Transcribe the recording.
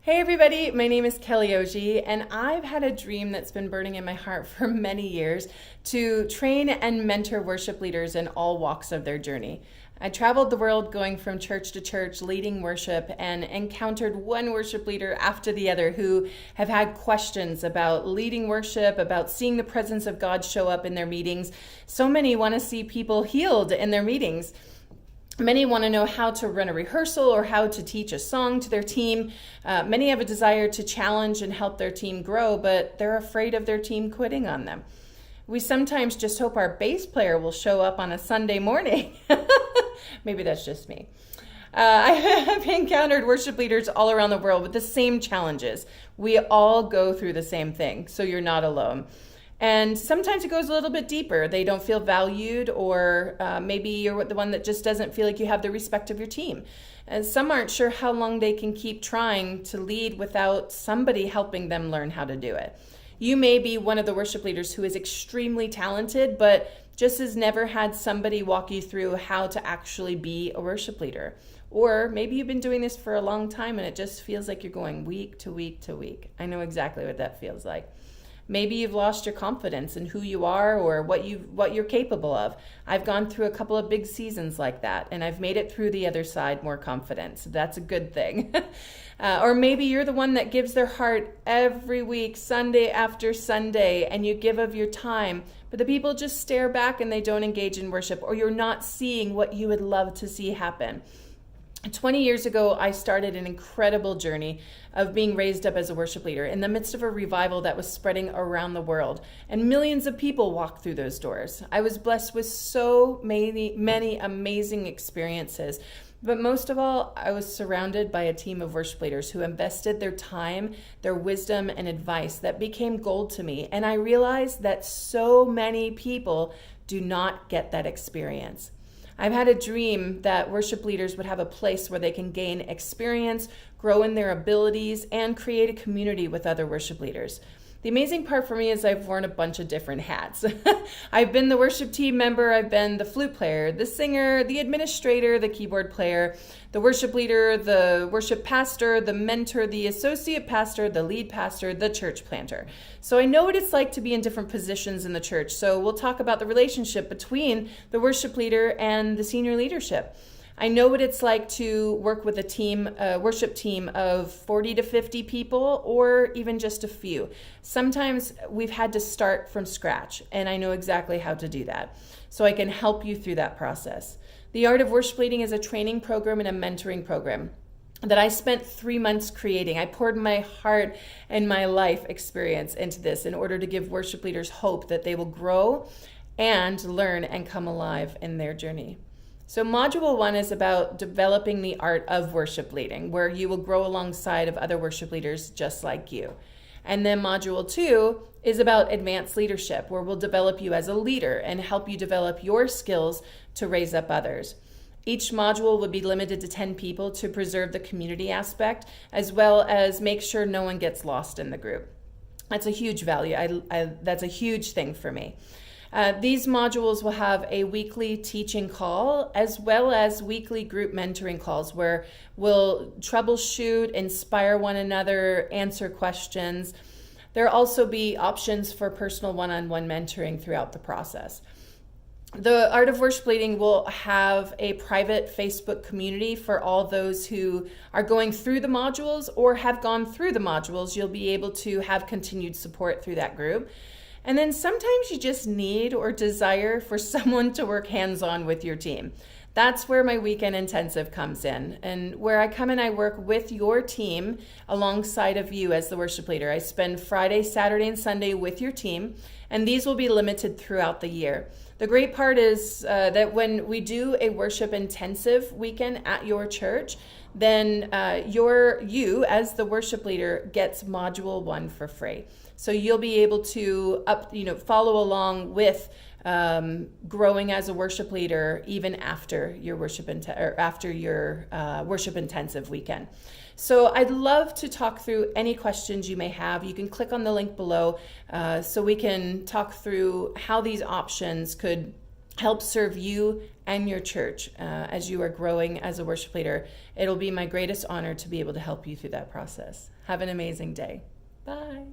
Hey everybody, my name is Kelly Oji, and I've had a dream that's been burning in my heart for many years to train and mentor worship leaders in all walks of their journey. I traveled the world going from church to church, leading worship, and encountered one worship leader after the other who have had questions about leading worship, about seeing the presence of God show up in their meetings. So many want to see people healed in their meetings. Many want to know how to run a rehearsal or how to teach a song to their team. Many have a desire to challenge and help their team grow, but they're afraid of their team quitting on them. We sometimes just hope our bass player will show up on a Sunday morning. Maybe that's just me. I have encountered worship leaders all around the world with the same challenges. We all go through the same thing, so you're not alone. And sometimes it goes a little bit deeper. They don't feel valued, or maybe you're the one that just doesn't feel like you have the respect of your team. And some aren't sure how long they can keep trying to lead without somebody helping them learn how to do it. You may be one of the worship leaders who is extremely talented, but just has never had somebody walk you through how to actually be a worship leader. Or maybe you've been doing this for a long time and it just feels like you're going week to week to week. I know exactly what that feels like. Maybe you've lost your confidence in who you are or what you're capable of. I've gone through a couple of big seasons like that, and I've made it through the other side more confident. So that's a good thing. Or maybe you're the one that gives their heart every week, Sunday after Sunday, and you give of your time, but the people just stare back and they don't engage in worship, or you're not seeing what you would love to see happen. 20 years ago, I started an incredible journey of being raised up as a worship leader in the midst of a revival that was spreading around the world, and millions of people walked through those doors. I was blessed with so many amazing experiences, but most of all, I was surrounded by a team of worship leaders who invested their time, their wisdom, and advice that became gold to me, and I realized that so many people do not get that experience. I've had a dream that worship leaders would have a place where they can gain experience, grow in their abilities, and create a community with other worship leaders. The amazing part for me is I've worn a bunch of different hats. I've been the worship team member, I've been the flute player, the singer, the administrator, the keyboard player, the worship leader, the worship pastor, the mentor, the associate pastor, the lead pastor, the church planter. So I know what it's like to be in different positions in the church. So we'll talk about the relationship between the worship leader and the senior leadership. I know what it's like to work with a worship team of 40 to 50 people, or even just a few. Sometimes we've had to start from scratch, and I know exactly how to do that. So I can help you through that process. The Art of Worship Leading is a training program and a mentoring program that I spent 3 months creating. I poured my heart and my life experience into this in order to give worship leaders hope that they will grow and learn and come alive in their journey. So Module 1 is about developing the art of worship leading, where you will grow alongside of other worship leaders just like you. And then Module 2 is about advanced leadership, where we'll develop you as a leader and help you develop your skills to raise up others. Each module would be limited to 10 people to preserve the community aspect, as well as make sure no one gets lost in the group. That's a huge value. That's a huge thing for me. These modules will have a weekly teaching call as well as weekly group mentoring calls where we'll troubleshoot, inspire one another, answer questions. There'll also be options for personal one-on-one mentoring throughout the process. The Art of Worship Leading will have a private Facebook community for all those who are going through the modules or have gone through the modules. You'll be able to have continued support through that group. And then sometimes you just need or desire for someone to work hands-on with your team. That's where my weekend intensive comes in, and where I come and I work with your team alongside of you as the worship leader. I spend Friday, Saturday, and Sunday with your team, and these will be limited throughout the year. The great part is that when we do a worship intensive weekend at your church, then you as the worship leader gets Module 1 for free. So you'll be able to follow along with growing as a worship leader even after your worship intensive weekend. So I'd love to talk through any questions you may have. You can click on the link below so we can talk through how these options could help serve you and your church as you are growing as a worship leader. It'll be my greatest honor to be able to help you through that process. Have an amazing day. Bye.